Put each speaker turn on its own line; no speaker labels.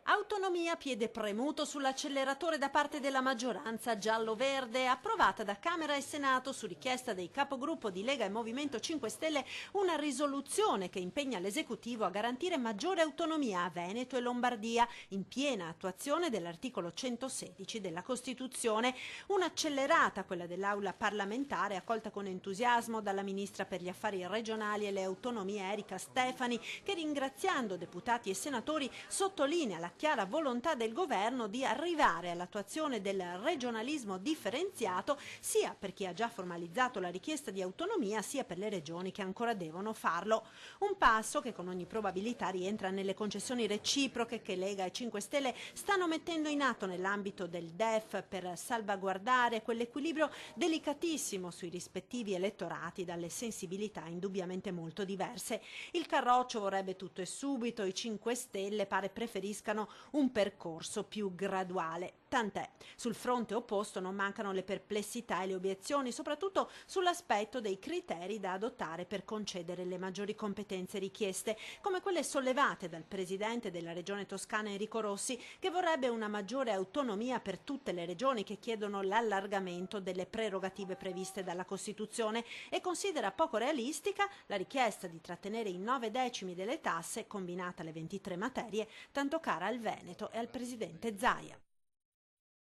Autonomia, piede premuto sull'acceleratore da parte della maggioranza giallo-verde, approvata da Camera e Senato su richiesta dei capogruppo di Lega e Movimento 5 Stelle una risoluzione che impegna l'esecutivo a garantire maggiore autonomia a Veneto e Lombardia in piena attuazione dell'articolo 116 della Costituzione. Un'accelerata, quella dell'Aula parlamentare, accolta con entusiasmo dalla Ministra per gli Affari Regionali e le Autonomie Erika Stefani, che ringraziando deputati e senatori sottolinea la chiara volontà del governo di arrivare all'attuazione del regionalismo differenziato sia per chi ha già formalizzato la richiesta di autonomia sia per le regioni che ancora devono farlo. Un passo che con ogni probabilità rientra nelle concessioni reciproche che Lega e 5 Stelle stanno mettendo in atto nell'ambito del DEF per salvaguardare quell'equilibrio delicatissimo sui rispettivi elettorati dalle sensibilità indubbiamente molto diverse. Il Carroccio vorrebbe tutto e subito, i 5 Stelle pare preferiscano un percorso più graduale. Tant'è, sul fronte opposto non mancano le perplessità e le obiezioni, soprattutto sull'aspetto dei criteri da adottare per concedere le maggiori competenze richieste, come quelle sollevate dal presidente della regione toscana Enrico Rossi, che vorrebbe una maggiore autonomia per tutte le regioni che chiedono l'allargamento delle prerogative previste dalla Costituzione e considera poco realistica la richiesta di trattenere i 9 decimi delle tasse combinate alle 23 materie, tanto cara al Veneto e al presidente Zaia.